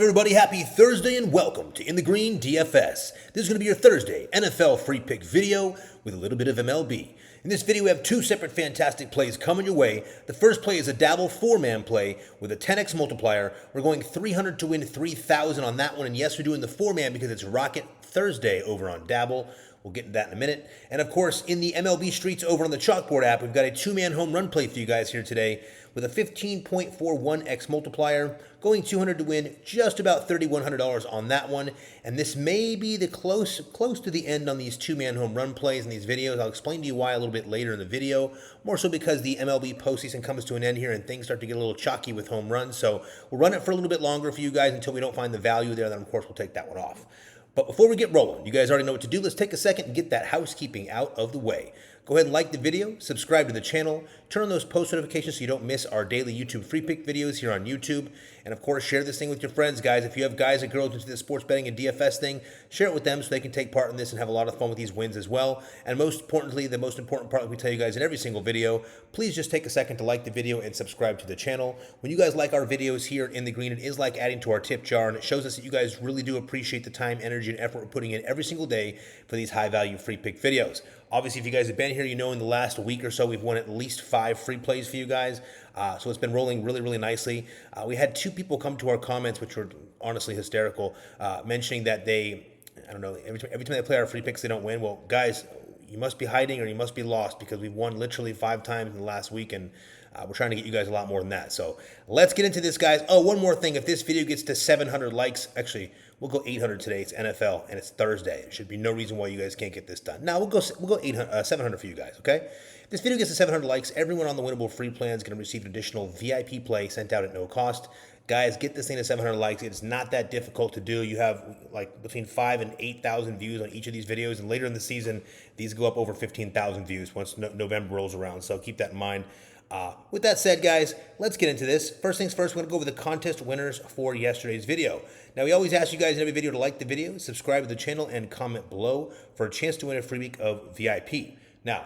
Everybody, happy Thursday and welcome to In the Green DFS. This is going to be your Thursday NFL free pick video with a little bit of MLB. In this video, we have two separate fantastic plays coming your way. The first play is a Dabble 4-man play with a 10x multiplier. We're going 300 to win 3,000 on that one. And yes, we're doing the 4-man because it's Rocket Thursday over on Dabble. We'll get into that in a minute. And of course, in the MLB streets over on the Chalkboard app, we've got a 2-man home run play for you guys here today with a 15.41x multiplier, going 200 to win just about $3,100 on that one. And this may be the close to the end on these 2-man home run plays in these videos. I'll explain to you why a little bit later in the video, more so because the MLB postseason comes to an end here and things start to get a little chalky with home runs. So we'll run it for a little bit longer for you guys until we don't find the value there. Then, of course, we'll take that one off. But before we get rolling, you guys already know what to do. Let's take a second and get that housekeeping out of the way. Go ahead and like the video, subscribe to the channel, turn on those post notifications so you don't miss our daily YouTube free pick videos here on YouTube. And of course, share this thing with your friends, guys. If you have guys and girls into the sports betting and DFS thing, share it with them so they can take part in this and have a lot of fun with these wins as well. And most importantly, the most important part that we tell you guys in every single video, please just take a second to like the video and subscribe to the channel. When you guys like our videos here in the green, it is like adding to our tip jar, and it shows us that you guys really do appreciate the time, energy, and effort we're putting in every single day for these high-value free pick videos. Obviously, if you guys have been here, you know in the last week or so, we've won at least 5 free plays for you guys. So it's been rolling really, really nicely. We had 2 people come to our comments, which were honestly hysterical, mentioning that I don't know, every time they play our free picks, they don't win. Well, guys, you must be hiding or you must be lost because we've won literally 5 times in the last week, and we're trying to get you guys a lot more than that. So let's get into this, guys. Oh, one more thing. If this video gets to 700 likes, actually, we'll go 800 today. It's NFL, and it's Thursday. There should be no reason why you guys can't get this done. Now, we'll go 700 for you guys, okay? If this video gets to 700 likes, everyone on the winnable free plan is going to receive an additional VIP play sent out at no cost. Guys, get this thing to 700 likes. It's not that difficult to do. You have like between 5,000 and 8,000 views on each of these videos, and later in the season, these go up over 15,000 views once November rolls around, so keep that in mind. With that said, guys, let's get into this. First things first, we're going to go over the contest winners for yesterday's video. Now, we always ask you guys in every video to like the video, subscribe to the channel, and comment below for a chance to win a free week of VIP. Now,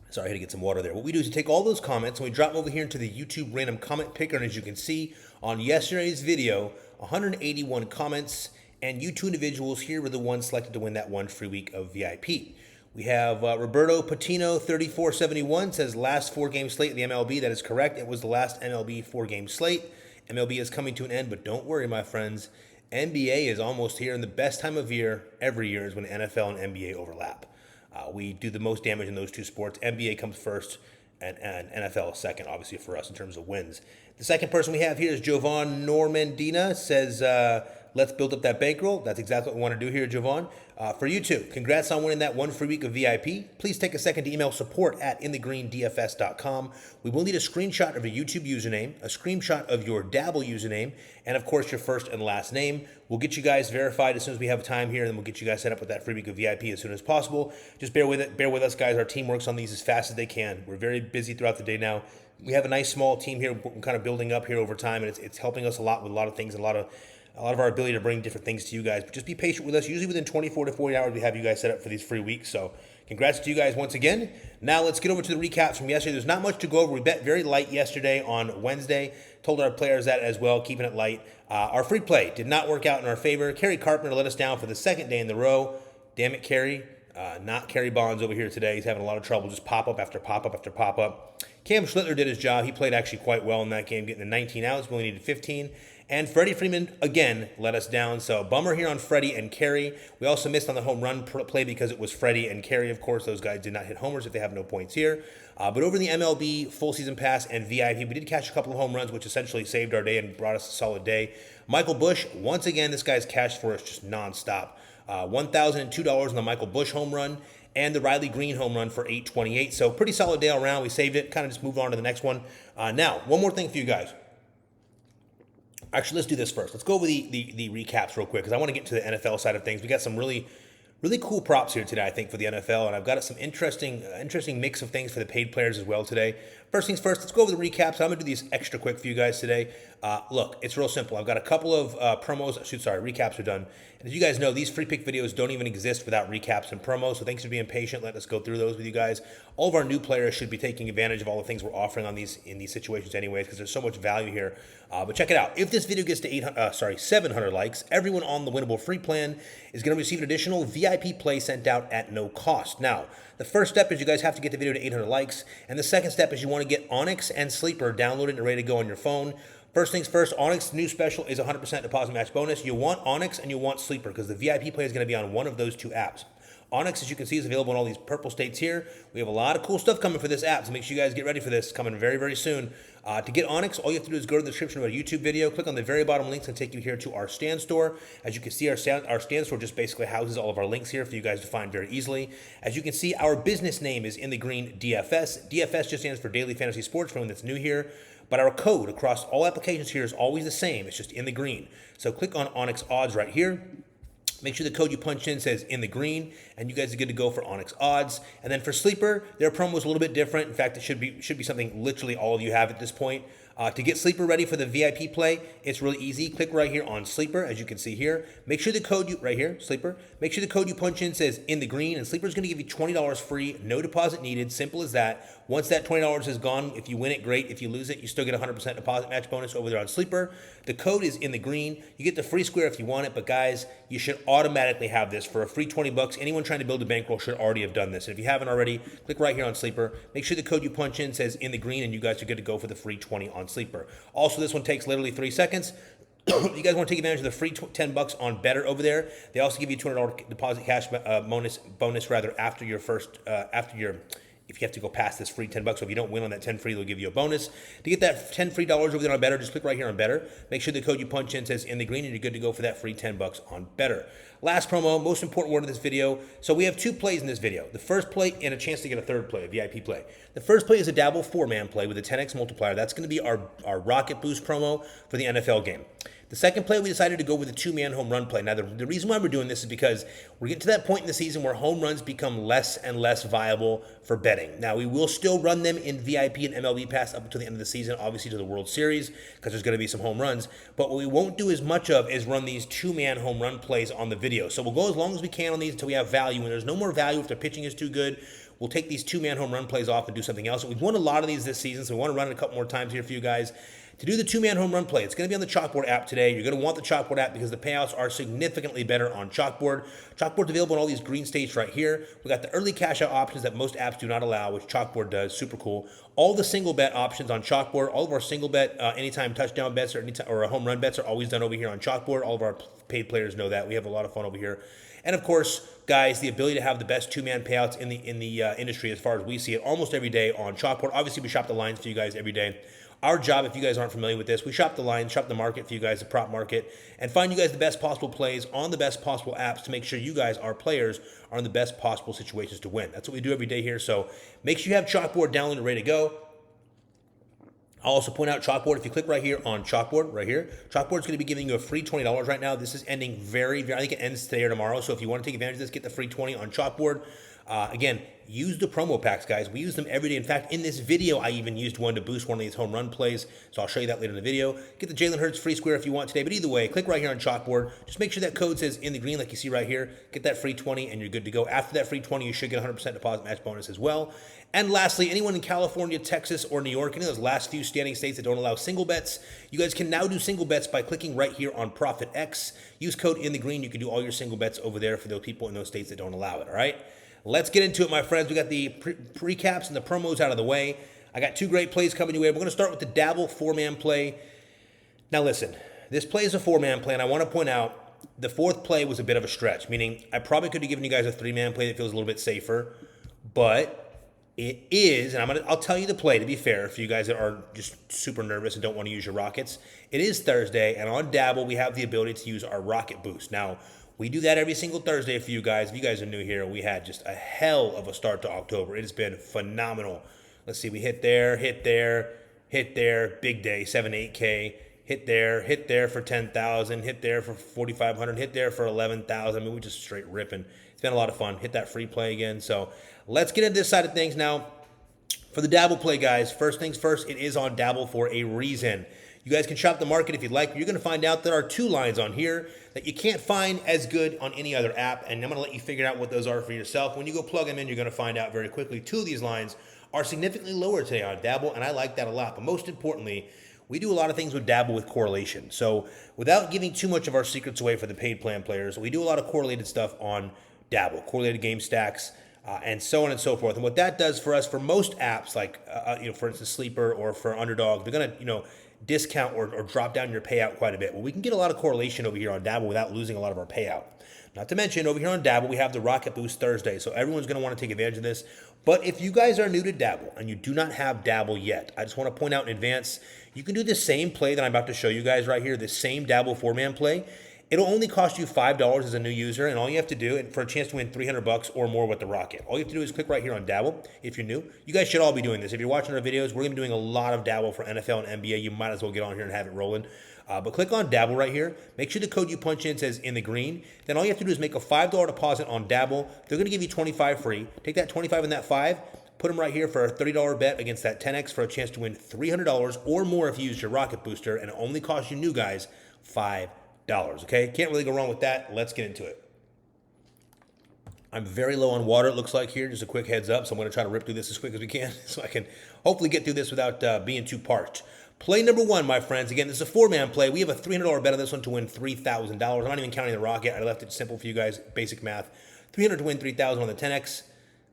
sorry, I had to get some water there. What we do is we take all those comments and we drop them over here into the YouTube random comment picker. And as you can see on yesterday's video, 181 comments, and you 2 individuals here were the ones selected to win that one free week of VIP. We have Roberto Patino 3471 says last 4-game slate in the MLB. That is correct. It was the last MLB 4-game slate. MLB is coming to an end, but don't worry, my friends. NBA is almost here, and the best time of year every year is when NFL and NBA overlap. We do the most damage in those 2 sports. NBA comes first, and NFL second, obviously, for us in terms of wins. The second person we have here is Jovan Normandina, says, let's build up that bankroll. That's exactly what we want to do here, Jovan. For you too, congrats on winning that one free week of VIP. Please take a second to email support@inthegreendfs.com. We will need a screenshot of your YouTube username, a screenshot of your Dabble username, and of course your first and last name. We'll get you guys verified as soon as we have time here, and then we'll get you guys set up with that free week of VIP as soon as possible. Just bear with us, guys. Our team works on these as fast as they can. We're very busy throughout the day now. We have a nice small team here, kind of building up here over time, and it's helping us a lot with a lot of things, a lot of our ability to bring different things to you guys. But just be patient with us. Usually within 24 to 40 hours, we have you guys set up for these free weeks. So congrats to you guys once again. Now let's get over to the recaps from yesterday. There's not much to go over. We bet very light yesterday on Wednesday. Told our players that as well, keeping it light. Our free play did not work out in our favor. Kerry Carpenter let us down for the 2nd day in the row. Damn it, Kerry. Not Kerry Bonds over here today. He's having a lot of trouble. Just pop-up after pop-up after pop-up. Cam Schlittler did his job. He played actually quite well in that game, getting the 19 outs. We only needed 15. And Freddie Freeman, again, let us down. So bummer here on Freddie and Kerry. We also missed on the home run play because it was Freddie and Kerry. Of course, those guys did not hit homers if they have no points here. But over the MLB full season pass and VIP, we did catch a couple of home runs, which essentially saved our day and brought us a solid day. Michael Busch, once again, this guy's cashed for us just nonstop. $1,002 on the Michael Busch home run and the Riley Green home run for $828. So pretty solid day all around. We saved it, kind of just moved on to the next one. Now, one more thing for you guys. Actually, let's do this first. Let's go over the recaps real quick because I want to get to the NFL side of things. We got some really, Really cool props here today, I think, for the NFL, and I've got some interesting mix of things for the paid players as well today. First things first, let's go over the recaps. I'm going to do these extra quick for you guys today. Look, it's real simple. I've got a couple of recaps are done. And as you guys know, these free pick videos don't even exist without recaps and promos, so thanks for being patient. Let us go through those with you guys. All of our new players should be taking advantage of all the things we're offering on in these situations anyways, because there's so much value here. But check it out. If this video gets to 700 likes, everyone on the winnable free plan is going to receive an additional VIP play sent out at no cost. Now, the first step is you guys have to get the video to 800 likes, and the second step is you want to get Onyx and Sleeper downloaded and ready to go on your phone. First things first, Onyx new special is 100% deposit match bonus. You want Onyx and you want Sleeper because the VIP play is going to be on one of those two apps. Onyx, as you can see, is available in all these purple states here. We have a lot of cool stuff coming for this app, so make sure you guys get ready for this. It's coming very, very soon. To get Onyx, all you have to do is go to the description of our YouTube video, click on the very bottom links, and take you here to our stand store. As you can see, our stand store just basically houses all of our links here for you guys to find very easily. As you can see, our business name is In the Green DFS. DFS just stands for Daily Fantasy Sports for anyone that's new here. But our code across all applications here is always the same. It's just In the Green. So click on Onyx Odds right here. Make sure the code you punch in says In the Green, and you guys are good to go for Onyx Odds. And then for Sleeper, their promo is a little bit different. In fact, it should be something literally all of you have at this point. To get Sleeper ready for the VIP play, it's really easy. Click right here on Sleeper, as you can see here. Make sure the code right here, Sleeper. Make sure the code you punch in says In the Green, and Sleeper is going to give you $20 free, no deposit needed. Simple as that. Once that $20 is gone, if you win it, great. If you lose it, you still get a 100% deposit match bonus over there on Sleeper. The code is In the Green. You get the free square if you want it, but guys, you should automatically have this for a free 20 bucks. Anyone trying to build a bankroll should already have done this. And if you haven't already, click right here on Sleeper. Make sure the code you punch in says In the Green, and you guys are good to go for the free 20 on Sleeper. Also, this one takes literally 3 seconds. You guys want to take advantage of the free 10 bucks on Better over there. They also give you $200 deposit cash bonus after your first if you have to go past this free 10 bucks. So if you don't win on that 10 free, they'll give you a bonus. To get that 10 free dollars over there on Better, just click right here on Better. Make sure the code you punch in says In the Green, and you're good to go for that free 10 bucks on Better. Last promo, most important word of this video. So we have 2 plays in this video. The first play and a chance to get a third play, a VIP play. The first play is a Dabble 4-man play with a 10x multiplier. That's going to be our Rocket Boost promo for the NFL game. The second play, we decided to go with a 2-man home run play. Now, the reason why we're doing this is because we're getting to that point in the season where home runs become less and less viable for betting. Now, we will still run them in VIP and MLB Pass up until the end of the season, obviously to the World Series, because there's going to be some home runs. But what we won't do as much of is run these 2-man home run plays on the video. So we'll go as long as we can on these until we have value. When there's no more value, if the pitching is too good, we'll take these 2-man home run plays off and do something else. We've won a lot of these this season, so we want to run it a couple more times here for you guys. To do the 2-man home run play, it's going to be on the Chalkboard app today. You're going to want the Chalkboard app because the payouts are significantly better on Chalkboard. Chalkboard's available in all these green states right here. We got the early cash out options that most apps do not allow, which Chalkboard does. Super cool. All the single bet options on Chalkboard. All of our single bet, anytime touchdown bets or home run bets are always done over here on Chalkboard. All of our paid players know that. We have a lot of fun over here. And of course, guys, the ability to have the best 2-man payouts in the industry as far as we see it almost every day on Chalkboard. Obviously, we shop the lines for you guys every day. Our job, if you guys aren't familiar with this, we shop the lines, shop the market for you guys, the prop market, and find you guys the best possible plays on the best possible apps to make sure you guys, our players, are in the best possible situations to win. That's what we do every day here. So make sure you have Chalkboard downloaded and ready to go. I'll also point out Chalkboard. If you click right here on Chalkboard, right here, Chalkboard's going to be giving you a free $20 right now. This is ending I think it ends today or tomorrow. So if you want to take advantage of this, get the free 20 on Chalkboard. Again, use the promo packs, guys. We use them every day. In fact, in this video, I even used one to boost one of these home run plays. So I'll show you that later in the video. Get the Jalen Hurts free square if you want today. But either way, click right here on Chalkboard. Just make sure that code says In the Green like you see right here. Get that free 20 and you're good to go. After that free 20, you should get 100% deposit match bonus as well. And lastly, anyone in California, Texas, or New York, any of those last few standing states that don't allow single bets, you guys can now do single bets by clicking right here on ProfitX. Use code In the Green. You can do all your single bets over there for those people in those states that don't allow it, all right? Let's get into it, my friends. We got the recaps and the promos out of the way. I got 2 great plays coming your way. We're going to start with the Dabble 4-man play. Now, listen, this play is a 4-man play, and I want to point out the 4th play was a bit of a stretch, meaning I probably could have given you guys a 3-man play that feels a little bit safer, but it is, and I'll tell you the play to be fair for you guys that are just super nervous and don't want to use your Rockets. It is Thursday, and on Dabble, we have the ability to use our Rocket Boost. Now, we do that every single Thursday for you guys. If you guys are new here, we had just a hell of a start to October. It has been phenomenal. Let's see, we hit there, big day, 7 to 8K. hit there for 10,000, hit there for 4,500, hit there for 11,000. I mean, we're just straight ripping. It's been a lot of fun. Hit that free play again. So let's get into this side of things now. For the Dabble play, guys, first things first, it is on Dabble for a reason. You guys can shop the market if you'd like. You're going to find out there are 2 lines on here that you can't find as good on any other app, and I'm going to let you figure out what those are for yourself. When you go plug them in, you're going to find out very quickly 2 of these lines are significantly lower today on Dabble, and I like that a lot. But most importantly, we do a lot of things with Dabble with correlation. So without giving too much of our secrets away for the paid plan players, we do a lot of correlated stuff on Dabble, correlated game stacks, and so on and so forth. And what that does for us, for most apps, like for instance, Sleeper or for Underdog, they're going to discount or drop down your payout quite a bit. Well, we can get a lot of correlation over here on Dabble without losing a lot of our payout. Not to mention, over here on Dabble, we have the Rocket Boost Thursday, so everyone's going to want to take advantage of this. But if you guys are new to Dabble and you do not have Dabble yet, I just want to point out in advance, you can do the same play that I'm about to show you guys right here, the same Dabble 4-man play. It'll only cost you $5 as a new user, and all you have to do, and for a chance to win $300 or more with the Rocket, all you have to do is click right here on Dabble. If you're new, you guys should all be doing this. If you're watching our videos, we're going to be doing a lot of Dabble for NFL and NBA. You might as well get on here and have it rolling. But click on Dabble right here. Make sure the code you punch in says in the green. Then all you have to do is make a $5 deposit on Dabble. They're going to give you $25 free. Take that $25 and that $5, put them right here for a $30 bet against that 10x for a chance to win $300 or more if you use your Rocket Booster, and it only costs you new guys $5. Okay, can't really go wrong with that. Let's get into it. I'm very low on water, it looks like here. Just a quick heads up. So I'm going to try to rip through this as quick as we can so I can hopefully get through this without being too parched. Play number 1, my friends. Again, this is a 4-man play. We have a $300 bet on this one to win $3,000. I'm not even counting the Rocket. I left it simple for you guys. Basic math. $300 to win $3,000 on the 10x.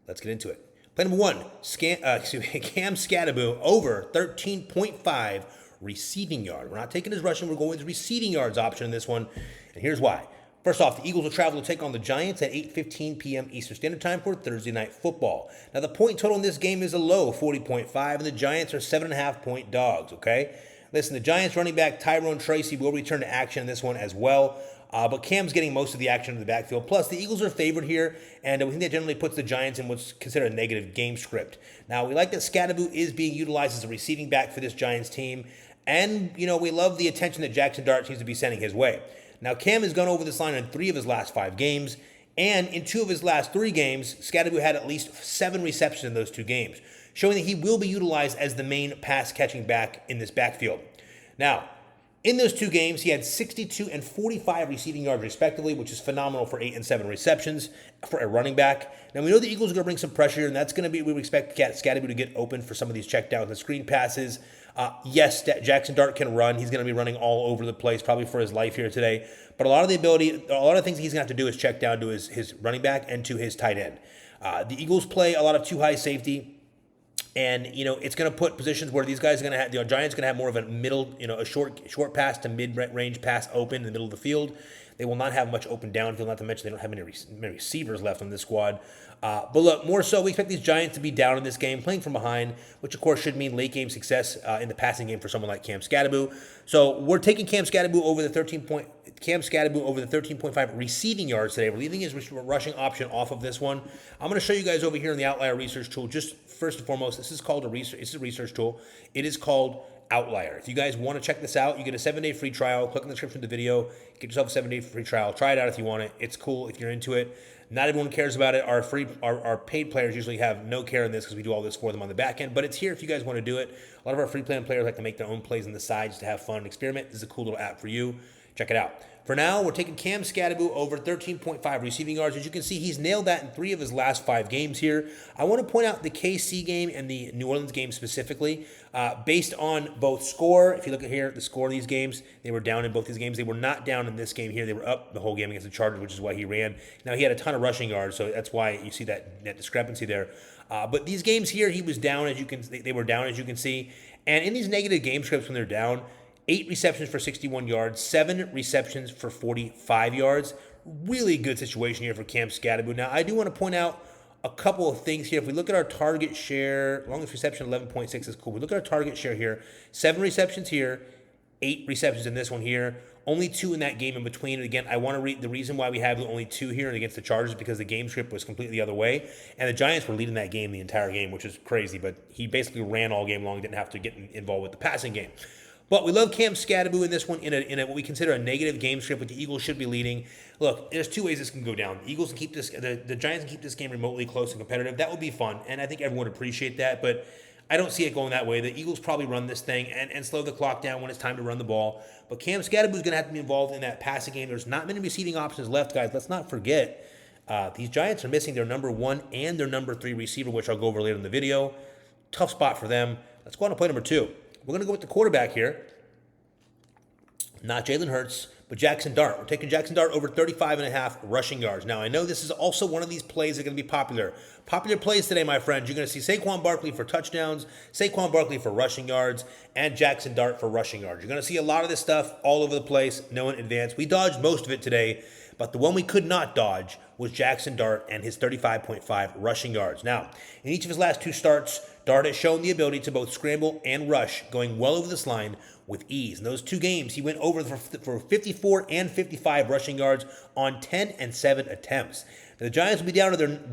Let's get into it. Play number 1, Cam Scatterbo over 13.5 receiving yard. We're not taking his rushing. We're going with the receiving yards option in this one. And here's why. First off, the Eagles will travel to take on the Giants at 8:15 p.m. Eastern Standard Time for Thursday Night Football. Now, the point total in this game is a low, 40.5, and the Giants are 7.5-point dogs, okay? Listen, the Giants running back Tyrone Tracy will return to action in this one as well. But Cam's getting most of the action in the backfield. Plus, the Eagles are favored here, and we think that generally puts the Giants in what's considered a negative game script. Now, we like that Scatterbo is being utilized as a receiving back for this Giants team, and, we love the attention that Jackson Dart seems to be sending his way. Now, Cam has gone over this line in 3 of his last 5 games, and in 2 of his last 3 games, Scatterbo had at least 7 receptions in those 2 games, showing that he will be utilized as the main pass-catching back in this backfield. Now, in those 2 games, he had 62 and 45 receiving yards respectively, which is phenomenal for 8 and 7 receptions for a running back. Now, we know the Eagles are going to bring some pressure, and that's going to be, we would expect Scatterbo to get open for some of these checkdowns and screen passes. Yes, Jackson Dart can run. He's going to be running all over the place, probably for his life here today. But a lot of things he's going to have to do is check down to his running back and to his tight end. The Eagles play a lot of too high safety. And, it's going to put positions where these guys are going to have, the Giants are going to have more of a middle, a short pass to mid-range pass open in the middle of the field. They will not have much open downfield, not to mention they don't have many receivers left on this squad. But look, more so, we expect these Giants to be down in this game, playing from behind, which of course should mean late game success in the passing game for someone like Cam Scatterbo. So we're taking Cam Scatterbo over the 13.5 receiving yards today. We're leaving his rushing option off of this one. I'm going to show you guys over here in the Outlier Research Tool. Just first and foremost, this is called a research tool. It is called Outlier. If you guys want to check this out, you get a 7-day free trial. Click in the description of the video. Get yourself a 7-day free trial. Try it out if you want it. It's cool if you're into it. Not everyone cares about it. Our paid players usually have no care in this because we do all this for them on the back end. But it's here if you guys want to do it. A lot of our free plan players like to make their own plays on the side just to have fun and experiment. This is a cool little app for you. Check it out. For now, we're taking Cam Scatterbo over 13.5 receiving yards. As you can see, he's nailed that in 3 of his last 5 games here. I want to point out the KC game and the New Orleans game specifically. Based on both score, if you look at here, the score of these games, they were down in both these games. They were not down in this game here. They were up the whole game against the Chargers, which is why he ran. Now, he had a ton of rushing yards, so that's why you see that discrepancy there. But these games here, he was down, they were down, as you can see. And in these negative game scripts when they're down, 8 receptions for 61 yards, 7 receptions for 45 yards. Really good situation here for Cam Scatterbo. Now, I do want to point out a couple of things here. If we look at our target share, longest reception, 11.6 is cool. We look at our target share here, 7 receptions here, 8 receptions in this one here. Only 2 in that game in between. And again, I want to read the reason why we have only 2 here against the Chargers because the game script was completely the other way. And the Giants were leading that game the entire game, which is crazy. But he basically ran all game long, didn't have to get involved with the passing game. But we love Cam Scadaboo in this one in a what we consider a negative game script, but the Eagles should be leading. Look, there's two ways this can go down. The Eagles can keep this, the Giants can keep this game remotely close and competitive. That would be fun, and I think everyone would appreciate that. But I don't see it going that way. The Eagles probably run this thing and slow the clock down when it's time to run the ball. But Cam Scadaboo is going to have to be involved in that passing game. There's not many receiving options left, guys. Let's not forget these Giants are missing their number 1 and their number 3 receiver, which I'll go over later in the video. Tough spot for them. Let's go on to play number 2. We're going to go with the quarterback here. Not Jalen Hurts, but Jackson Dart. We're taking Jackson Dart over 35.5 rushing yards. Now, I know this is also one of these plays that are going to be popular. Popular plays today, my friends. You're going to see Saquon Barkley for touchdowns, Saquon Barkley for rushing yards, and Jackson Dart for rushing yards. You're going to see a lot of this stuff all over the place, know in advance. We dodged most of it today, but the one we could not dodge was Jackson Dart and his 35.5 rushing yards. Now, in each of his last 2 starts, Dart has shown the ability to both scramble and rush, going well over this line with ease. In those 2 games, he went over for 54 and 55 rushing yards on 10 and 7 attempts. Now, the Giants will be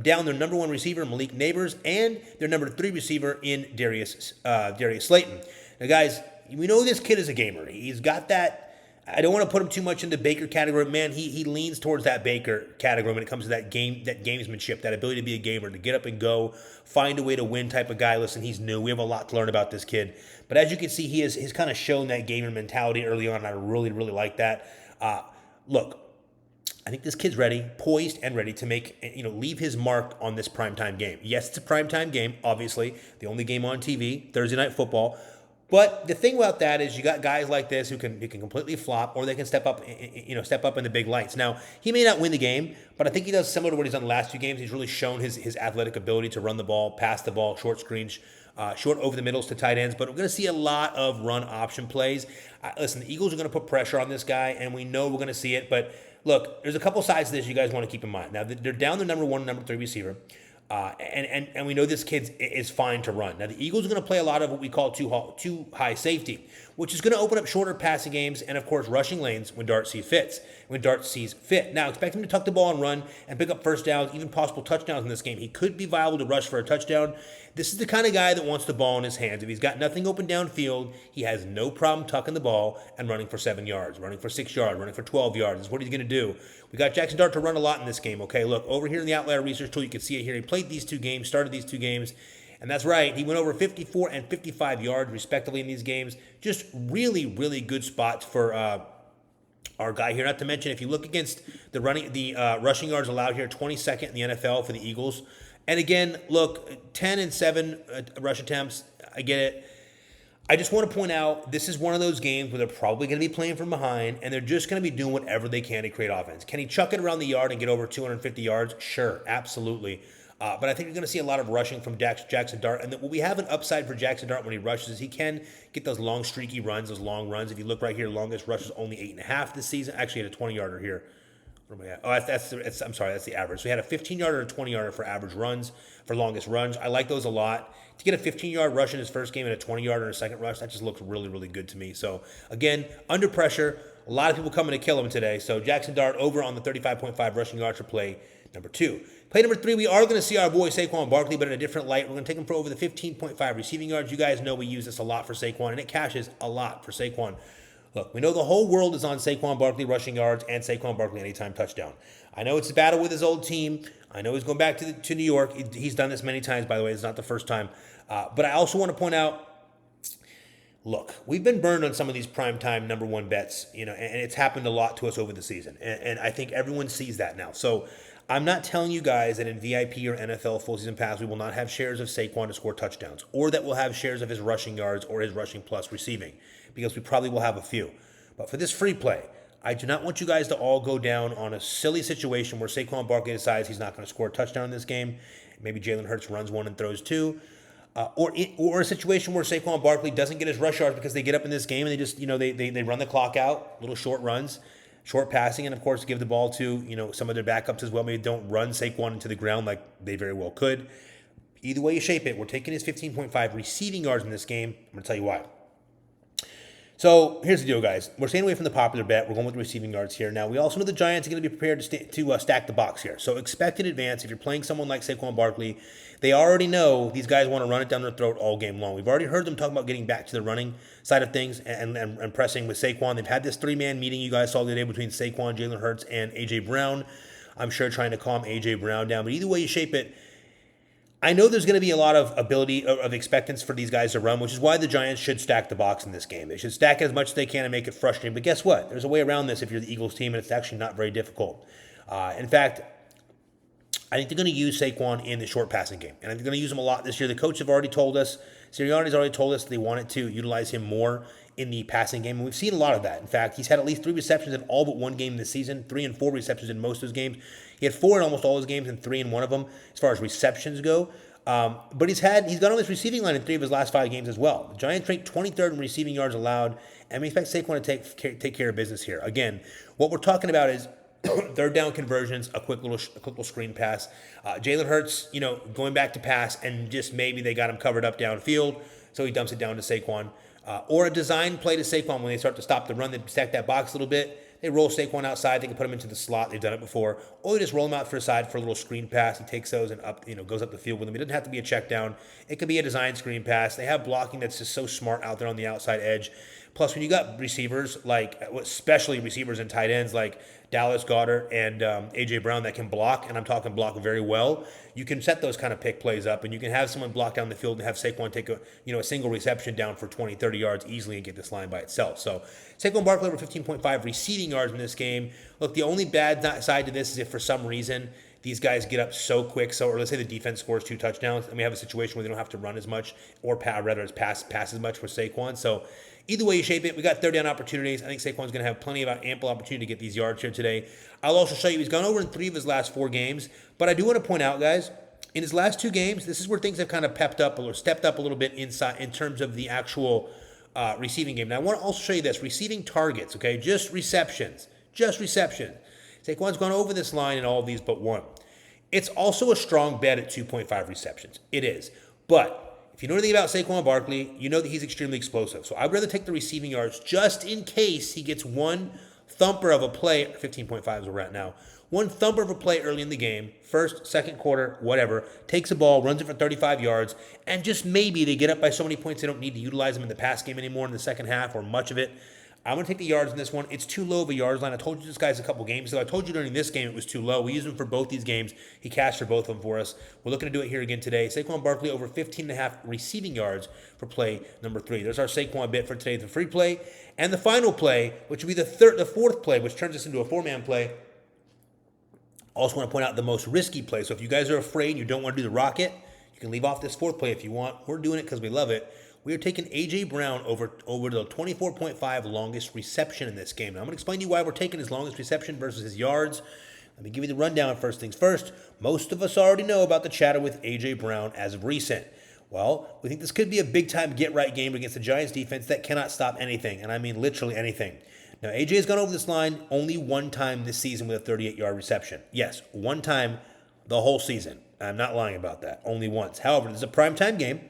down their number 1 receiver, Malik Neighbors, and their number 3 receiver in Darius Slayton. Now, guys, we know this kid is a gamer. He's got that. I don't want to put him too much in the Baker category. Man, he leans towards that Baker category when it comes to that gamesmanship, that ability to be a gamer, to get up and go, find a way to win type of guy. Listen, he's new. We have a lot to learn about this kid. But as you can see, he's kind of shown that gamer mentality early on, and I really, really like that. Look, I think this kid's ready, poised and ready to leave his mark on this primetime game. Yes, it's a primetime game, obviously. The only game on TV, Thursday Night Football. But the thing about that is you got guys like this who can completely flop, or they can step up in the big lights. Now, he may not win the game, but I think he does similar to what he's done the last 2 games. He's really shown his athletic ability to run the ball, pass the ball, short screens, short over the middles to tight ends. But we're going to see a lot of run option plays. Listen, the Eagles are going to put pressure on this guy, and we know we're going to see it. But look, there's a couple sides to this you guys want to keep in mind. Now, they're down the number 1 and number 3 receiver. And we know this kid is fine to run. Now, the Eagles are going to play a lot of what we call too high safety, which is going to open up shorter passing games and, of course, rushing lanes when Dart sees fit. Now, expect him to tuck the ball and run and pick up first downs, even possible touchdowns in this game. He could be viable to rush for a touchdown. This is the kind of guy that wants the ball in his hands. If he's got nothing open downfield, he has no problem tucking the ball and running for 7 yards, running for 6 yards, running for 12 yards. That's what he's going to do. We got Jackson Dart to run a lot in this game, okay? Look, over here in the Outlier Research Tool, you can see it here. He played these 2 games, started these 2 games, and that's right. He went over 54 and 55 yards, respectively, in these games. Just really, really good spots for our guy here. Not to mention, if you look against the rushing yards allowed here, 22nd in the NFL for the Eagles. And again, look, 10 and 7 rush attempts. I get it. I just want to point out, this is one of those games where they're probably going to be playing from behind, and they're just going to be doing whatever they can to create offense. Can he chuck it around the yard and get over 250 yards? Sure, absolutely. But I think you're going to see a lot of rushing from Jackson Dart. And what we have an upside for Jackson Dart when he rushes is he can get those long, streaky runs, those long runs. If you look right here, longest rush is only 8.5 this season. Actually, had a 20-yarder here. What am I at? Oh, I'm sorry, that's the average. So he had a 15-yarder and a 20-yarder for average runs, for longest runs. I like those a lot. To get a 15-yard rush in his first game and a 20-yarder in a second rush, that just looks really, really good to me. So, again, under pressure, a lot of people coming to kill him today. So, Jackson Dart over on the 35.5 rushing yards for play number 2. Play number 3, we are going to see our boy Saquon Barkley, but in a different light. We're going to take him for over the 15.5 receiving yards. You guys know we use this a lot for Saquon, and it cashes a lot for Saquon. Look, we know the whole world is on Saquon Barkley rushing yards and Saquon Barkley anytime touchdown. I know it's a battle with his old team. I know he's going back to New York. He's done this many times, by the way. It's not the first time. But I also want to point out, look, we've been burned on some of these primetime number 1 bets, and it's happened a lot to us over the season. And I think everyone sees that now. So I'm not telling you guys that in VIP or NFL full season pass, we will not have shares of Saquon to score touchdowns, or that we'll have shares of his rushing yards or his rushing plus receiving, because we probably will have a few. But for this free play, I do not want you guys to all go down on a silly situation where Saquon Barkley decides he's not going to score a touchdown in this game. Maybe Jalen Hurts runs 1 and throws 2. Or a situation where Saquon Barkley doesn't get his rush yards because they get up in this game and they just, they run the clock out, little short runs, short passing, and of course give the ball to, some of their backups as well. Maybe don't run Saquon into the ground like they very well could. Either way you shape it, we're taking his 15.5 receiving yards in this game. I'm going to tell you why. So here's the deal, guys. We're staying away from the popular bet. We're going with the receiving yards here. Now, we also know the Giants are going to be prepared to stack the box here. So expect in advance, if you're playing someone like Saquon Barkley, they already know these guys want to run it down their throat all game long. We've already heard them talk about getting back to the running side of things and pressing with Saquon. They've had this three-man meeting you guys saw the other day between Saquon, Jalen Hurts, and A.J. Brown. I'm sure trying to calm A.J. Brown down. But either way you shape it, I know there's going to be a lot of ability of expectance for these guys to run, which is why the Giants should stack the box in this game. They should stack it as much as they can and make it frustrating. But guess what? There's a way around this if you're the Eagles team, and it's actually not very difficult. In fact, I think they're going to use Saquon in the short passing game. And I think they're going to use him a lot this year. The coach have already told us, Sirianni's already told us they wanted to utilize him more in the passing game. And we've seen a lot of that. In fact, he's had at least 3 receptions in all but one game this season, 3 and 4 receptions in most of his games. He had 4 in almost all his games and 3 in one of them as far as receptions go. But he's got on this receiving line in 3 of his last 5 games as well. The Giants ranked 23rd in receiving yards allowed, and we expect Saquon to take care of business here. Again, what we're talking about is third down conversions, a quick little screen pass. Jalen Hurts, going back to pass, and just maybe they got him covered up downfield, so he dumps it down to Saquon. Or a design play to Saquon when they start to stop the run, they stack that box a little bit. They roll Saquon outside. They can put him into the slot. They've done it before. Or they just roll him out for a side for a little screen pass. He takes those and goes up the field with them. It doesn't have to be a check down. It could be a design screen pass. They have blocking that's just so smart out there on the outside edge. Plus, when you got receivers, especially receivers and tight ends like Dallas Goedert and A.J. Brown that can block, and I'm talking block very well, you can set those kind of pick plays up, and you can have someone block down the field and have Saquon take a single reception down for 20, 30 yards easily and get this line by itself. So Saquon Barkley over 15.5 receiving yards in this game. Look, the only bad side to this is if for some reason these guys get up so quick, or let's say the defense scores 2 touchdowns, and we have a situation where they don't have to run as much, or rather it's pass as much for Saquon. So either way you shape it, we got third down opportunities. I think Saquon's going to have plenty of ample opportunity to get these yards here today. I'll also show you he's gone over in 3 of his last 4 games. But I do want to point out, guys, in his last 2 games, this is where things have kind of stepped up a little bit inside in terms of the actual receiving game. Now, I want to also show you this. Receiving targets, okay? Just receptions. Saquon's gone over this line in all of these but 1. It's also a strong bet at 2.5 receptions. It is. But if you know anything about Saquon Barkley, you know that he's extremely explosive. So I'd rather take the receiving yards just in case he gets one thumper of a play. 15.5 is where we're at now. One thumper of a play early in the game, first, second quarter, whatever, takes a ball, runs it for 35 yards, and just maybe they get up by so many points they don't need to utilize them in the pass game anymore in the second half or much of it. I'm going to take the yards in this one. It's too low of a yards line. I told you this guy's a couple games ago. I told you during this game it was too low. We used him for both these games. He cashed for both of them for us. We're looking to do it here again today. Saquon Barkley over 15.5 receiving yards for play number 3. There's our Saquon bit for today, the free play. And the final play, which will be the fourth play, which turns us into a 4-man play. Also want to point out the most risky play. So if you guys are afraid, you don't want to do the rocket, you can leave off this 4th play if you want. We're doing it because we love it. We are taking A.J. Brown over the 24.5 longest reception in this game. Now, I'm going to explain to you why we're taking his longest reception versus his yards. Let me give you the rundown first things first. Most of us already know about the chatter with A.J. Brown as of recent. Well, we think this could be a big-time get-right game against the Giants defense that cannot stop anything, and I mean literally anything. Now, A.J. has gone over this line only one time this season with a 38-yard reception. Yes, one time the whole season. I'm not lying about that. Only once. However, this is a primetime game.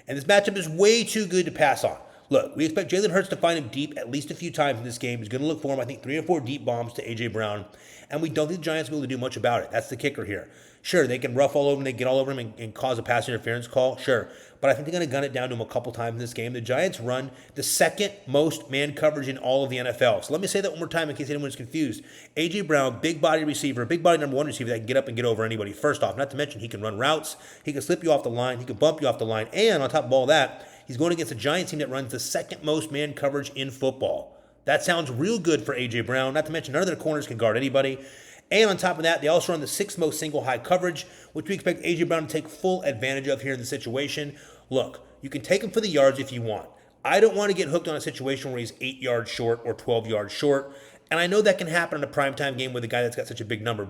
And this matchup is way too good to pass on. Look, we expect Jalen Hurts to find him deep at least a few times in this game. He's going to look for him, I think, 3 or 4 deep bombs to A.J. Brown. And we don't think the Giants will be able to do much about it. That's the kicker here. Sure, they can rough all over him, they get all over him and cause a pass interference call. Sure. But I think they're going to gun it down to him a couple times in this game. The Giants run the second most man coverage in all of the NFL. So let me say that one more time in case anyone is confused. A.J. Brown, big body receiver, big body number 1 receiver that can get up and get over anybody. First off, not to mention he can run routes, he can slip you off the line, he can bump you off the line, and on top of all that, he's going against a Giants team that runs the second most man coverage in football. That sounds real good for A.J. Brown. Not to mention none of their corners can guard anybody. And on top of that, they also run the 6th most single high coverage, which we expect A.J. Brown to take full advantage of here in the situation. Look, you can take him for the yards if you want. I don't want to get hooked on a situation where he's 8 yards short or 12 yards short. And I know that can happen in a primetime game with a guy that's got such a big number.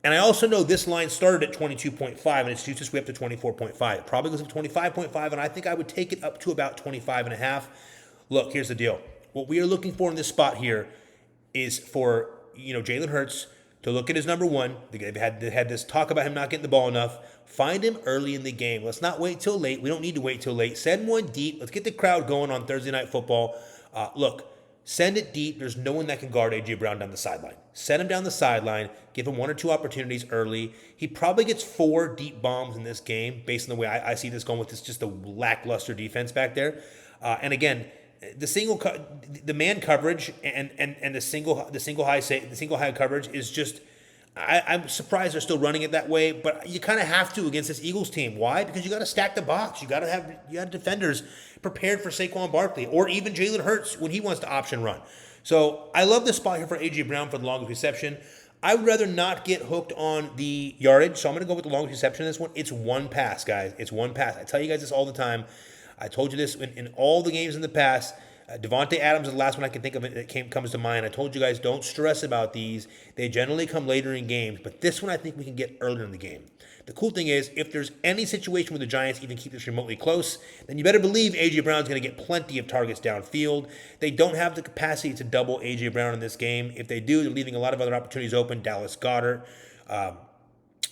And I also know this line started at 22.5, and it's used its way up to 24.5. It probably goes up to 25.5, and I think I would take it up to about 25.5. Look, here's the deal. What we are looking for in this spot here is for Jalen Hurts to look at his number 1. They've had this talk about him not getting the ball enough. Find him early in the game. Let's not wait till late. We don't need to wait till late. Send one deep. Let's get the crowd going on Thursday Night Football. Look, send it deep. There's no one that can guard A.J. Brown down the sideline. Send him down the sideline. Give him 1 or 2 opportunities early. He probably gets 4 deep bombs in this game based on the way I see this going with this just a lackluster defense back there. And again, the man coverage and the single high coverage is just. I'm surprised they're still running it that way, but you kind of have to against this Eagles team. Why? Because you got to stack the box. You got defenders prepared for Saquon Barkley or even Jalen Hurts when he wants to option run. So I love the spot here for A.J. Brown for the longest reception. I would rather not get hooked on the yardage, so I'm going to go with the longest reception in this one. It's 1 pass, guys. It's 1 pass. I tell you guys this all the time. I told you this in all the games in the past. Devontae Adams is the last one I can think of that comes to mind. I told you guys, don't stress about these. They generally come later in games, but this one I think we can get earlier in the game. The cool thing is, if there's any situation where the Giants even keep this remotely close, then you better believe A.J. Brown's going to get plenty of targets downfield. They don't have the capacity to double A.J. Brown in this game. If they do, they're leaving a lot of other opportunities open. Dallas Goedert,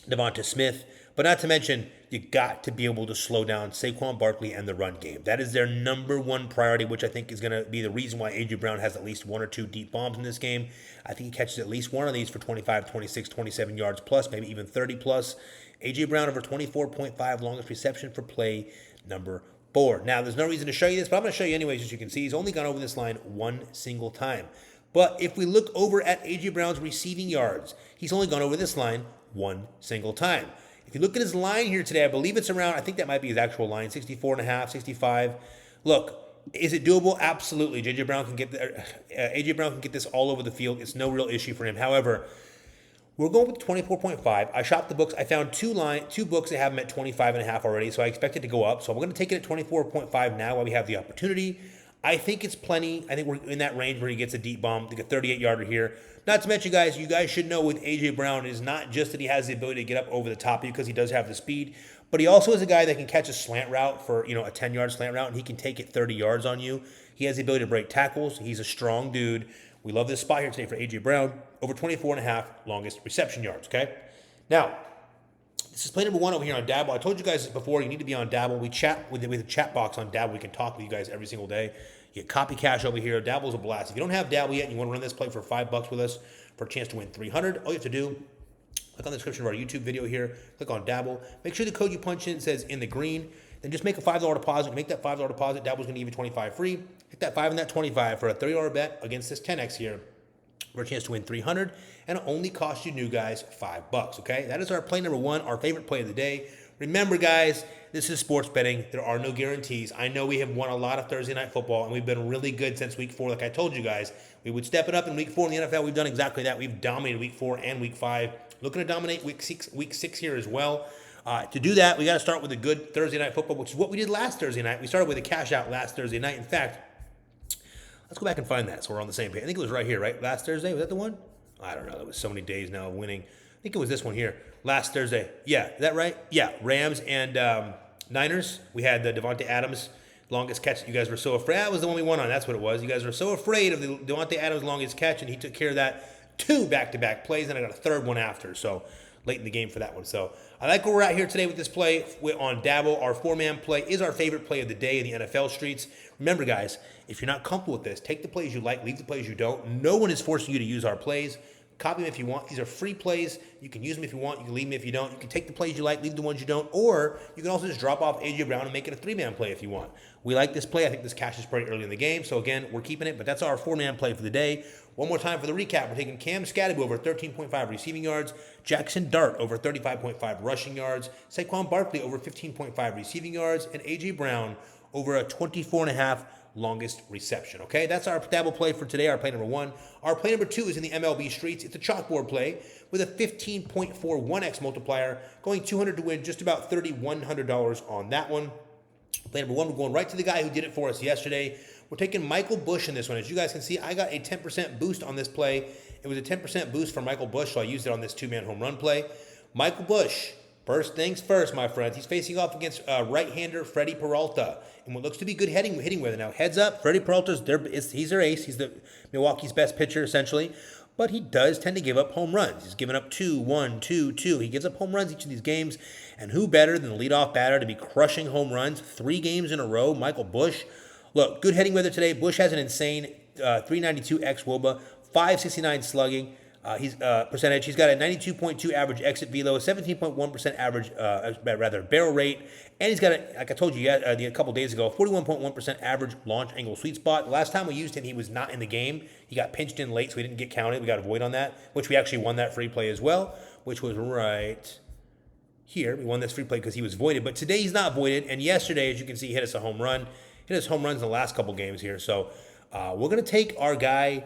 Devonta Smith. But not to mention, you got to be able to slow down Saquon Barkley and the run game. That is their number 1 priority, which I think is going to be the reason why A.J. Brown has at least 1 or 2 deep bombs in this game. I think he catches at least one of these for 25, 26, 27 yards plus, maybe even 30 plus. A.J. Brown over 24.5 longest reception for play number 4. Now, there's no reason to show you this, but I'm going to show you anyways. As you can see, he's only gone over this line 1 single time. But if we look over at A.J. Brown's receiving yards, he's only gone over this line 1 single time. If you look at his line here today, I believe it's around, I think that might be his actual line, 64.5, 65. Look, is it doable? Absolutely. A.J. Brown can get this all over the field. It's no real issue for him. However, we're going with 24.5. I shopped the books. I found two books that have him at 25.5 already, so I expect it to go up. So I'm going to take it at 24.5 now while we have the opportunity. I think it's plenty. I think we're in that range where he gets a deep bomb, like a 38-yarder here. Not to mention, guys, you guys should know with A.J. Brown is not just that he has the ability to get up over the top of you because he does have the speed, but he also is a guy that can catch a slant route for, a 10-yard slant route, and he can take it 30 yards on you. He has the ability to break tackles. He's a strong dude. We love this spot here today for A.J. Brown. Over 24.5 longest reception yards, okay? Now, this is play number 1 over here on Dabble. I told you guys this before. You need to be on Dabble. We chat with the chat box on Dabble. We can talk with you guys every single day. You get copy cash over here. Dabble's a blast. If you don't have Dabble yet and you want to run this play for $5 with us for a chance to win $300, all you have to do, click on the description of our YouTube video here. Click on Dabble. Make sure the code you punch in says in the green. Then just make a $5 deposit. Make that $5 deposit. Dabble's going to give you 25 free. Hit that 5 and that 25 for a $30 bet against this 10X here for a chance to win $300, and it only costs you new guys $5, okay? That is our play number 1, our favorite play of the day. Remember, guys, this is sports betting. There are no guarantees. I know we have won a lot of Thursday Night Football, and we've been really good since Week 4. Like I told you guys, we would step it up in Week 4 in the NFL. We've done exactly that. We've dominated Week 4 and Week 5. Looking to dominate Week 6 here as well. To do that, we got to start with a good Thursday Night Football, which is what we did last Thursday night. We started with a cash out last Thursday night. In fact, let's go back and find that so we're on the same page. I think it was right here, right? Last Thursday? Was that the one? I don't know. There was so many days now of winning. I think it was this one here. Last Thursday. Yeah, is that right? Yeah, Rams and Niners. We had the Devontae Adams longest catch. You guys were so afraid. That was the one we won on. That's what it was. You guys were so afraid of the Devontae Adams longest catch, and he took care of that 2 back-to-back plays, and I got a third one after. So late in the game for that one. So I like where we're at here today with this play on Dabble. Our 4-man play is our favorite play of the day in the NFL streets. Remember, guys, if you're not comfortable with this, take the plays you like, leave the plays you don't. No one is forcing you to use our plays. Copy them if you want. These are free plays. You can use them if you want. You can leave them if you don't. You can take the plays you like, leave the ones you don't, or you can also just drop off A.J. Brown and make it a 3-man play if you want. We like this play. I think this cash is pretty early in the game, so again, we're keeping it, but that's our 4-man play for the day. One more time for the recap. We're taking Cam Scatterby over 13.5 receiving yards, Jackson Dart over 35.5 rushing yards, Saquon Barkley over 15.5 receiving yards, and A.J. Brown over a 24.5 longest reception, okay? That's our Dabble play for today, our play number 1. Our play number 2 is in the MLB streets. It's a chalkboard play with a 15.41x multiplier, going 200 to win just about $3,100 on that one. Play number 1, we're going right to the guy who did it for us yesterday. We're taking Michael Bush in this one. As you guys can see, I got a 10% boost on this play. It was a 10% boost for Michael Bush, so I used it on this 2-man home run play. Michael Bush, first things first, my friends. He's facing off against right-hander Freddie Peralta in what looks to be good hitting weather. Now, heads up, Freddie Peralta's he's their ace. He's the Milwaukee's best pitcher, essentially. But he does tend to give up home runs. He's given up 2, 1, 2, 2. He gives up home runs each of these games. And who better than the leadoff batter to be crushing home runs 3 games in a row? Michael Bush. Look, good hitting weather today. Bush has an insane 392 xWOBA, 569 slugging. He's percentage. He's got a 92.2 average exit velo, a 17.1% average, barrel rate, and he's got a, like I told you a couple days ago, 41.1% average launch angle sweet spot. The last time we used him, he was not in the game. He got pinched in late, so he didn't get counted. We got a void on that, which we actually won that free play as well, which was right here. We won this free play because he was voided, but today he's not voided. And yesterday, as you can see, he hit us a home run. Hit us home runs in the last couple games here. So we're gonna take our guy.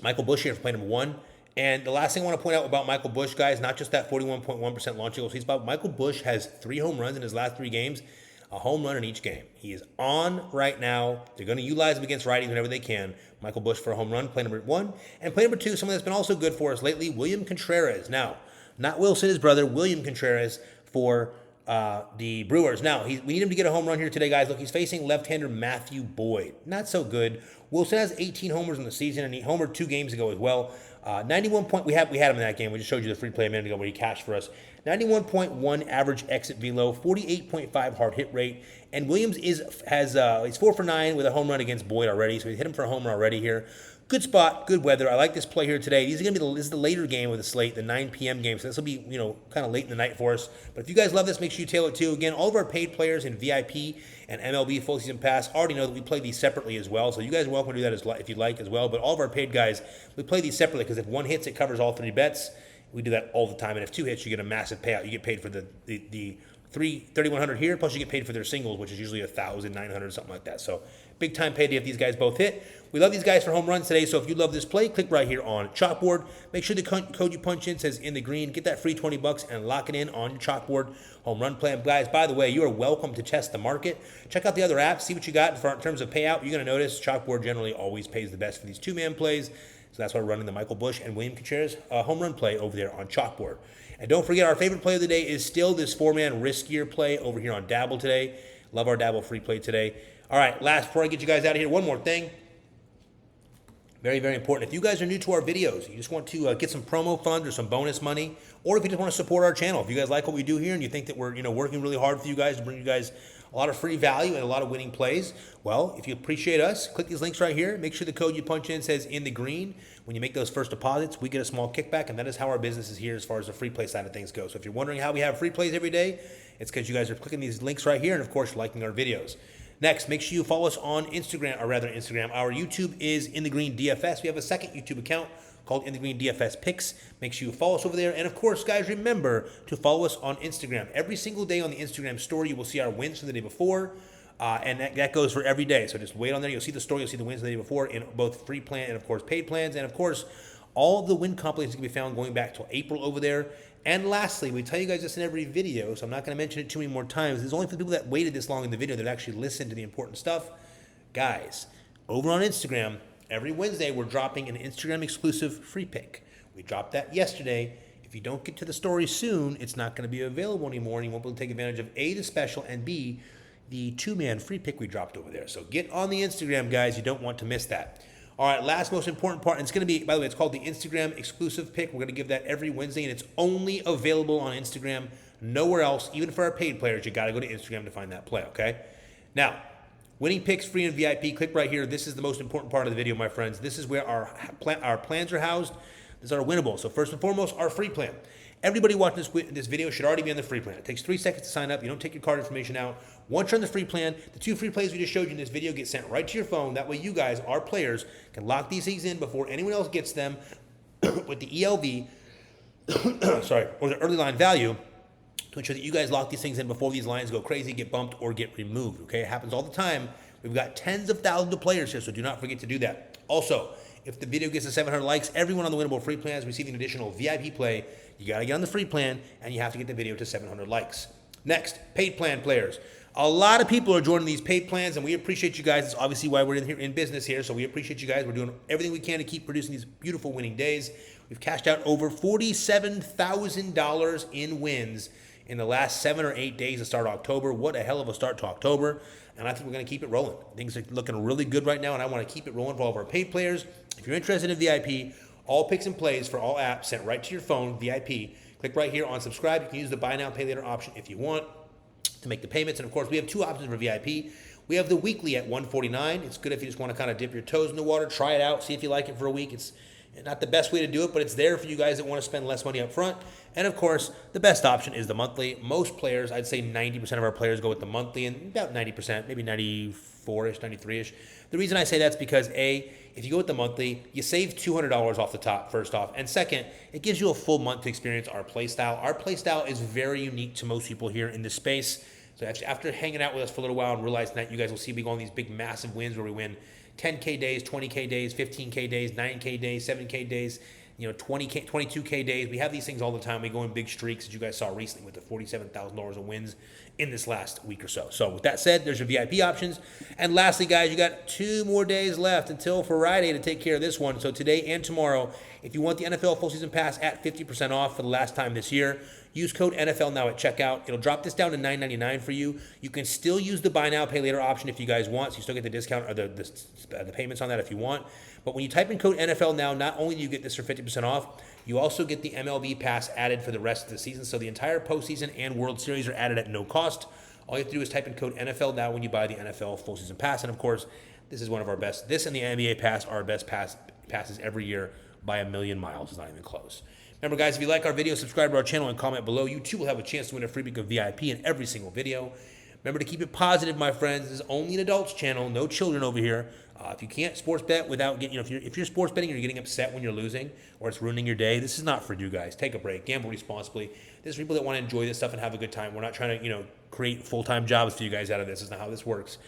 Michael Bush here for play number 1. And the last thing I want to point out about Michael Bush, guys, not just that 41.1% launch angle sweet spot. Michael Bush has 3 home runs in his last 3 games, a home run in each game. He is on right now. They're going to utilize him against righties whenever they can. Michael Bush for a home run, play number 1. And play number 2, someone that's been also good for us lately, William Contreras. Now, not Wilson, his brother, William Contreras for the Brewers. Now, we need him to get a home run here today, guys. Look, he's facing left-hander Matthew Boyd. Not so good. Wilson has 18 homers in the season, and he homered 2 games ago as well. 91 point. We had him in that game. We just showed you the free play a minute ago where he cashed for us. 91.1 average exit velo, 48.5 hard hit rate, and Williams he's 4 for 9 with a home run against Boyd already. So he hit him for a home run already here. Good spot, good weather. I like this play here today. This is the later game of the slate, the 9 p.m. game. So this will be, kind of late in the night for us. But if you guys love this, make sure you tail it too. Again, all of our paid players in VIP and MLB Full Season Pass already know that we play these separately as well. So you guys are welcome to do that if you'd like as well. But all of our paid guys, we play these separately because if 1 hits, it covers all 3 bets. We do that all the time. And if 2 hits, you get a massive payout. You get paid for the 3,100 here, plus you get paid for their singles, which is usually 1,900, something like that. So big time payday if these guys both hit. We love these guys for home runs today, so if you love this play, click right here on Chalkboard. Make sure the code you punch in says in the green. Get that free $20 and lock it in on your Chalkboard home run plan. Guys, by the way, you are welcome to test the market. Check out the other apps, see what you got in terms of payout. You're going to notice Chalkboard generally always pays the best for these 2-man plays. So that's why we're running the Michael Bush and William Contreras home run play over there on Chalkboard. And don't forget, our favorite play of the day is still this 4-man riskier play over here on Dabble today. Love our Dabble free play today. All right, before I get you guys out of here, one more thing. Very, very important. If you guys are new to our videos, you just want to get some promo funds or some bonus money, or if you just want to support our channel, if you guys like what we do here and you think that we're working really hard for you guys to bring you guys a lot of free value and a lot of winning plays, well, if you appreciate us, click these links right here. Make sure the code you punch in says in the green. When you make those first deposits, we get a small kickback, and that is how our business is here as far as the free play side of things go. So if you're wondering how we have free plays every day, it's because you guys are clicking these links right here and, of course, liking our videos. Next, make sure you follow us on Instagram. Our YouTube is In the Green DFS. We have a second YouTube account called In the Green DFS Picks. Make sure you follow us over there. And of course, guys, remember to follow us on Instagram. Every single day on the Instagram story, you will see our wins from the day before. And that goes for every day. So just wait on there. You'll see the story. You'll see the wins the day before in both free plan and, of course, paid plans. And, of course, all of the win compilations can be found going back till April over there. And lastly, we tell you guys this in every video, so I'm not going to mention it too many more times. This is only for the people that waited this long in the video that actually listened to the important stuff. Guys, over on Instagram, every Wednesday we're dropping an Instagram exclusive free pick. We dropped that yesterday. If you don't get to the story soon, it's not going to be available anymore, and you won't be able to take advantage of A, the special, and B, the 2-man free pick we dropped over there. So get on the Instagram, guys. You don't want to miss that. All right, last most important part, and it's going to be, by the way, it's called the Instagram exclusive pick. We're going to give that every Wednesday, and it's only available on Instagram, nowhere else. Even for our paid players, you got to go to Instagram to find that play, okay? Now, winning picks free and VIP, click right here. This is the most important part of the video, my friends. This is where our plans are housed. This is our winnable. So first and foremost, our free plan. Everybody watching this video should already be on the free plan. It takes 3 seconds to sign up. You don't take your card information out. Once you're on the free plan, the 2 free plays we just showed you in this video get sent right to your phone. That way you guys, our players, can lock these things in before anyone else gets them with the ELV, or the early line value, to ensure that you guys lock these things in before these lines go crazy, get bumped, or get removed, okay? It happens all the time. We've got tens of thousands of players here, so do not forget to do that. Also, if the video gets to 700 likes, everyone on the winnable free plan is receiving an additional VIP play. You got to get on the free plan, and you have to get the video to 700 likes. Next, paid plan players. A lot of people are joining these paid plans, and we appreciate you guys. It's obviously why we're in business here, so we appreciate you guys. We're doing everything we can to keep producing these beautiful winning days. We've cashed out over $47,000 in wins in the last 7 or 8 days to start October. What a hell of a start to October, and I think we're going to keep it rolling. Things are looking really good right now, and I want to keep it rolling for all of our paid players. If you're interested in VIP, all picks and plays for all apps sent right to your phone, VIP. Click right here on subscribe. You can use the buy now, pay later option if you want to make the payments. And of course, we have 2 options for VIP. We We have the weekly at $149. It's good if you just want to kind of dip your toes in the water, try it out, see if you like it for a week. It's not the best way to do it, but it's there for you guys that want to spend less money up front. And of course, the best option is the monthly. Most players, I'd say 90% of our players go with the monthly, and about 90%, maybe 94-ish, 93-ish. The reason I say that's because A, if you go with the monthly, you save $200 off the top, first off. And second, it gives you a full month to experience our play style. Our play style is very unique to most people here in this space. So after hanging out with us for a little while and realizing that, you guys will see we go on these big, massive wins where we win 10K days, 20K days, 15K days, 9K days, 7K days, 20K, 22K days. We have these things all the time. We go in big streaks, as you guys saw recently with the $47,000 of wins in this last week or so. So with that said, there's your VIP options. And lastly, guys, you got 2 more days left until Friday to take care of this one. So today and tomorrow, if you want the NFL full season pass at 50% off for the last time this year, use code NFL now at checkout. It'll drop this down to $9.99 for you. You can still use the buy now, pay later option if you guys want, so you still get the discount or the payments on that if you want. But when you type in code NFL now, not only do you get this for 50% off, you also get the MLB pass added for the rest of the season. So the entire postseason and World Series are added at no cost. All you have to do is type in code NFL now when you buy the NFL full season pass. And of course, this is one of our best. This and the NBA pass are our best passes every year by a million miles. It's not even close. Remember, guys, if you like our video, subscribe to our channel and comment below. You too will have a chance to win a free week of VIP in every single video. Remember to keep it positive, my friends. This is only an adults channel, no children over here. If you can't sports bet without getting, if you're sports betting and you're getting upset when you're losing or it's ruining your day, this is not for you guys. Take a break. Gamble responsibly. This is people that want to enjoy this stuff and have a good time. We're not trying to, create full-time jobs for you guys out of this. This is not how this works.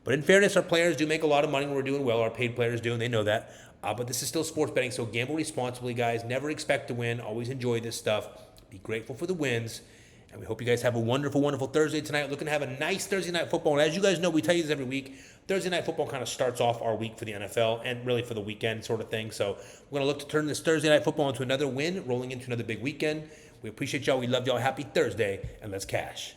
But in fairness, our players do make a lot of money when we're doing well. Our paid players do, and they know that. But this is still sports betting, so gamble responsibly, guys. Never expect to win. Always enjoy this stuff. Be grateful for the wins. And we hope you guys have a wonderful, wonderful Thursday tonight. Looking to have a nice Thursday night football. And as you guys know, we tell you this every week. Thursday night football kind of starts off our week for the NFL and really for the weekend sort of thing. So we're going to look to turn this Thursday night football into another win, rolling into another big weekend. We appreciate y'all. We love y'all. Happy Thursday, and let's cash.